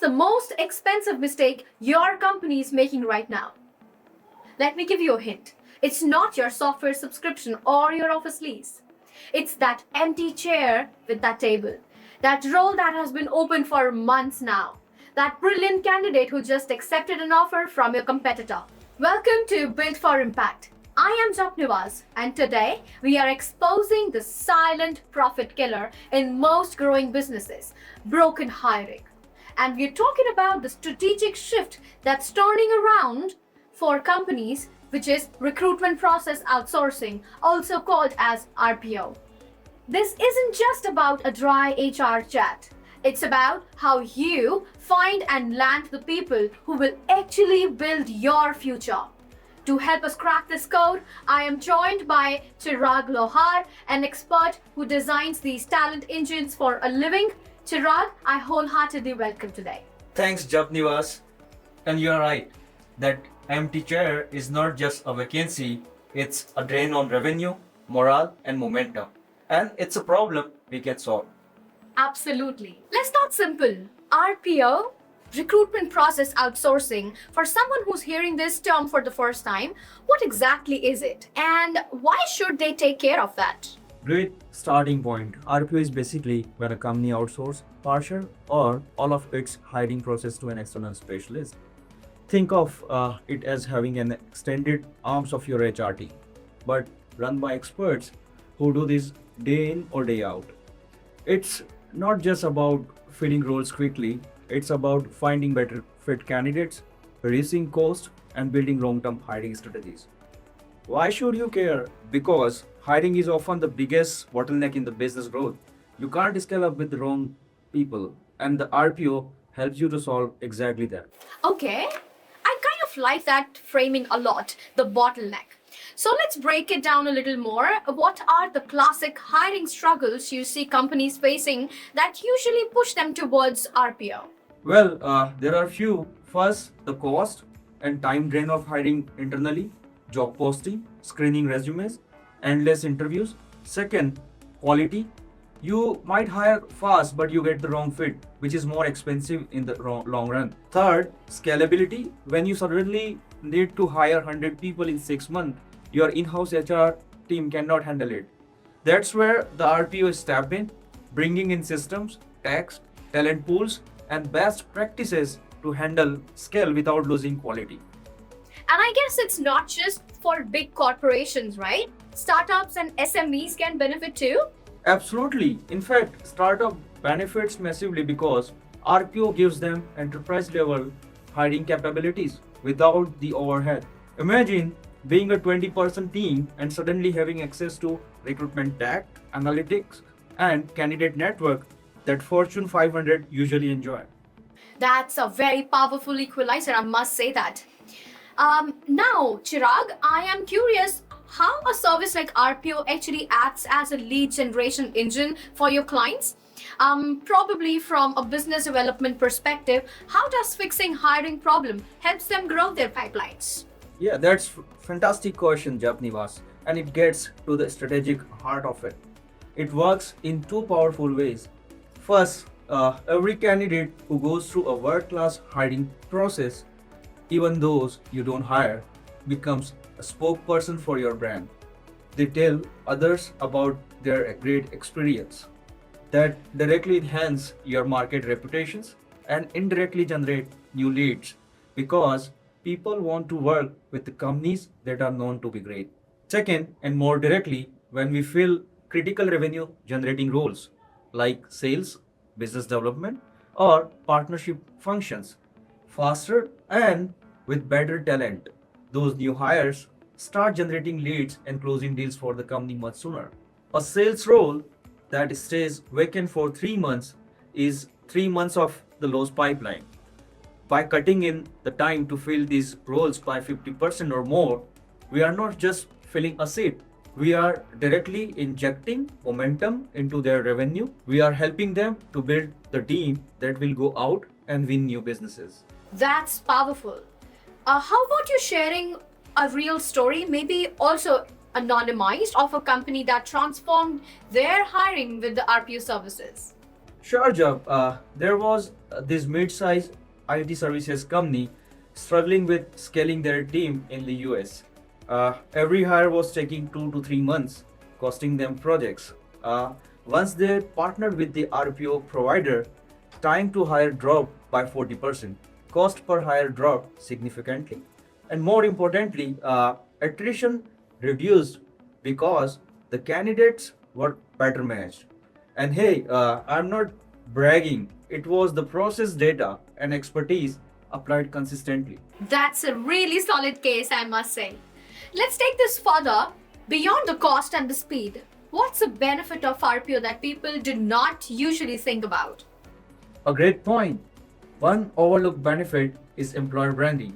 the most expensive mistake your company is making right now? Let me give you a hint. It's not your software subscription or your office lease. It's that empty chair with that table. That role that has been open for months now. That brilliant candidate who just accepted an offer from your competitor. Welcome to Built for Impact. I am Japnivas, and today we are exposing the silent profit killer in most growing businesses, broken hiring. And we're talking about the strategic shift that's turning around for companies, which is Recruitment Process Outsourcing, also called as RPO. This isn't just about a dry HR chat. It's about how you find and land the people who will actually build your future. To help us crack this code, I am joined by Chirag Lohar, an expert who designs these talent engines for a living. Chirag, I wholeheartedly welcome today. Thanks, Japnivas. And you're right. That empty chair is not just a vacancy, it's a drain on revenue, morale, and momentum. And it's a problem we can solve. Absolutely. Let's start simple. RPO, Recruitment Process Outsourcing. For someone who's hearing this term for the first time, what exactly is it? And why should they take care of that? Great starting point. RPO is basically when a company outsources partial or all of its hiring process to an external specialist. Think of it as having an extended arms of your HR team, but run by experts who do this day in or day out. It's not just about filling roles quickly, it's about finding better fit candidates, reducing cost, and building long-term hiring strategies. Why should you care? Because hiring is often the biggest bottleneck in the business growth. You can't scale up with the wrong people, and the RPO helps you to solve exactly that. Okay, I kind of like that framing a lot, the bottleneck. So let's break it down a little more. What are the classic hiring struggles you see companies facing that usually push them towards RPO? Well, there are few. First, the cost and time drain of hiring internally, job posting, screening resumes, endless interviews. Second, quality. You might hire fast, but you get the wrong fit, which is more expensive in the long run. Third, scalability. When you suddenly need to hire 100 people in 6 months, your in-house HR team cannot handle it. That's where the RPO step in, bringing in systems, tax, talent pools, and best practices to handle scale without losing quality. And I guess it's not just for big corporations, right? Startups and SMEs can benefit too. Absolutely. In fact, startup benefits massively because RPO gives them enterprise level hiring capabilities without the overhead. Imagine being a 20-person team and suddenly having access to recruitment tech, analytics, and candidate network that Fortune 500 usually enjoy. That's a very powerful equalizer, I must say that. Now, Chirag, I am curious how a service like RPO actually acts as a lead generation engine for your clients. Probably from a business development perspective, how does fixing hiring problem helps them grow their pipelines? Yeah, that's fantastic question, Japnivas, and it gets to the strategic heart of it. It works in two powerful ways. First, every candidate who goes through a world-class hiring process, even those you don't hire, becomes a spokesperson for your brand. They tell others about their great experience. That directly enhance your market reputations and indirectly generate new leads because people want to work with the companies that are known to be great. Second, and more directly, when we fill critical revenue generating roles like sales, business development, or partnership functions, faster and with better talent, those new hires start generating leads and closing deals for the company much sooner. A sales role that stays vacant for 3 months is 3 months of the lost pipeline. By cutting in the time to fill these roles by 50% or more, we are not just filling a seat. We are directly injecting momentum into their revenue. We are helping them to build the team that will go out and win new businesses. That's powerful. How about you sharing a real story, maybe also anonymized, of a company that transformed their hiring with the RPO services? Sure, Job. There was this mid-sized IT services company struggling with scaling their team in the US. Every hire was taking 2 to 3 months, costing them projects. Once they partnered with the RPO provider, time to hire dropped by 40%. Cost per hire dropped significantly. And more importantly, attrition reduced because the candidates were better matched. And hey, I'm not bragging. It was the process data and expertise applied consistently. That's a really solid case, I must say. Let's take this further. Beyond the cost and the speed, what's the benefit of RPO that people do not usually think about? A great point. One overlooked benefit is employer branding.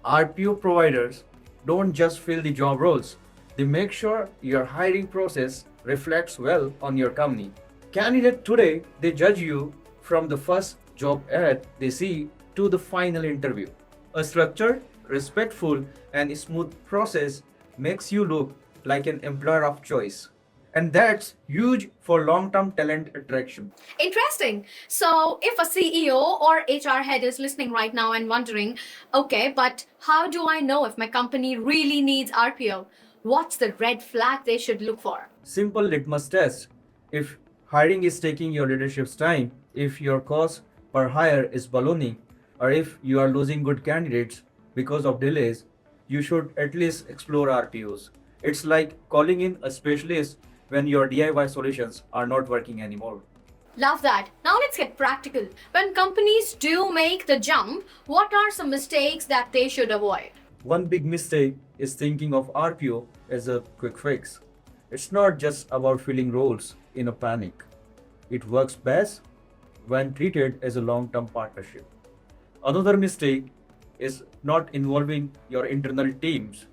RPO providers don't just fill the job roles, they make sure your hiring process reflects well on your company. Candidate today, they judge you from the first job ad they see to the final interview. A structured, respectful, and smooth process makes you look like an employer of choice. And that's huge for long term talent attraction. Interesting. So, if a CEO or HR head is listening right now and wondering, okay, but how do I know if my company really needs RPO? What's the red flag they should look for? Simple litmus test. If hiring is taking your leadership's time, if your cost per hire is ballooning, or if you are losing good candidates because of delays, you should at least explore RPOs. It's like calling in a specialist when your DIY solutions are not working anymore. Love that. Now let's get practical. When companies do make the jump, what are some mistakes that they should avoid? One big mistake is thinking of RPO as a quick fix. It's not just about filling roles in a panic. It works best when treated as a long term partnership. Another mistake is not involving your internal teams.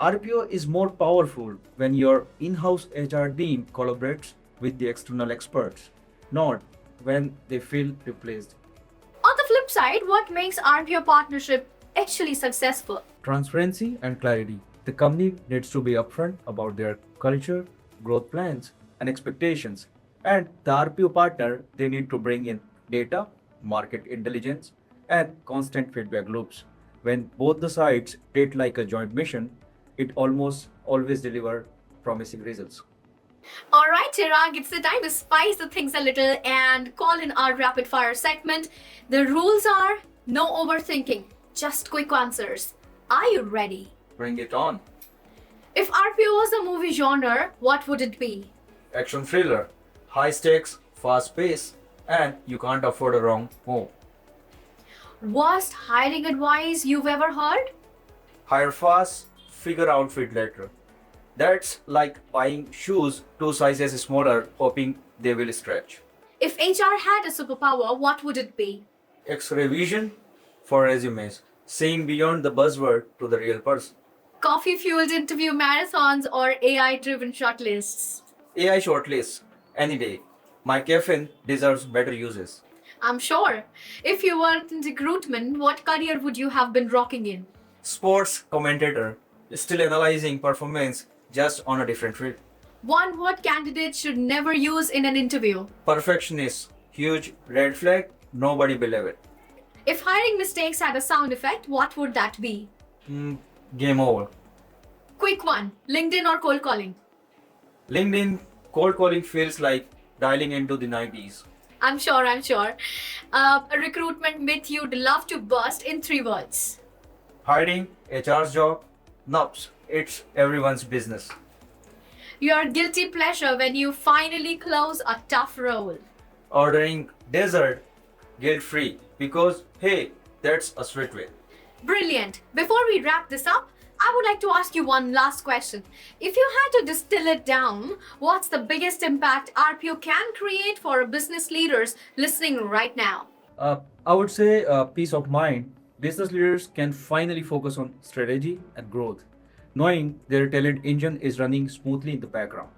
RPO is more powerful when your in house HR team collaborates with the external experts, not when they feel replaced. On the flip side, what makes RPO partnership actually successful? Transparency and clarity. The company needs to be upfront about their culture, growth plans, and expectations. And the RPO partner, they need to bring in data, market intelligence, and constant feedback loops. When both the sides treat like a joint mission, it almost always deliver promising results. All right, Chirag, it's the time to spice the things a little and call in our rapid fire segment. The rules are no overthinking, just quick answers. Are you ready? Bring it on. If RPO was a movie genre, what would it be? Action thriller, high stakes, fast pace, and you can't afford a wrong move. Worst hiring advice you've ever heard? Hire fast, figure out fit later. That's like buying shoes 2 sizes smaller, hoping they will stretch. If HR had a superpower, what would it be? X-ray vision for resumes, seeing beyond the buzzword to the real person. Coffee fueled interview marathons or AI driven shortlists? AI shortlist, any day. My caffeine deserves better uses. I'm sure. If you weren't in recruitment, what career would you have been rocking in? Sports commentator, still analyzing performance just on a different field. One word candidates should never use in an interview. Perfectionist, huge red flag, nobody believe it. If hiring mistakes had a sound effect, what would that be? Game over. Quick one, LinkedIn or cold calling? LinkedIn cold calling feels like dialing into the 90s. I'm sure. A recruitment myth you'd love to bust in 3 words. Hiring, HR's job, nope, it's everyone's business. Your guilty pleasure when you finally close a tough role. Ordering dessert, guilt-free, because hey, that's a sweet way. Brilliant. Before we wrap this up, I would like to ask you one last question. If you had to distill it down, what's the biggest impact RPO can create for business leaders listening right now? I would say peace of mind. Business leaders can finally focus on strategy and growth, knowing their talent engine is running smoothly in the background.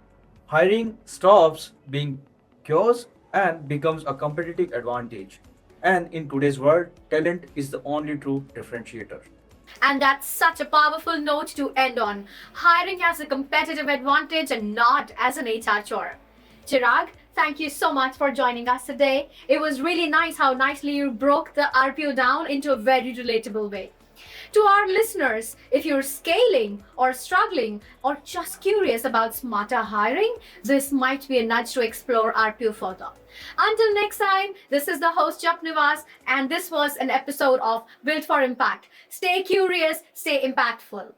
Hiring stops being chaos and becomes a competitive advantage. And in today's world, talent is the only true differentiator. And that's such a powerful note to end on. Hiring as a competitive advantage and not as an HR chore. Chirag, thank you so much for joining us today. It was really nice how nicely you broke the RPO down into a very relatable way. To our listeners, if you're scaling or struggling or just curious about smarter hiring, this might be a nudge to explore RPO further. Until next time, this is the host Japnivas, and this was an episode of Built for Impact. Stay curious, stay impactful.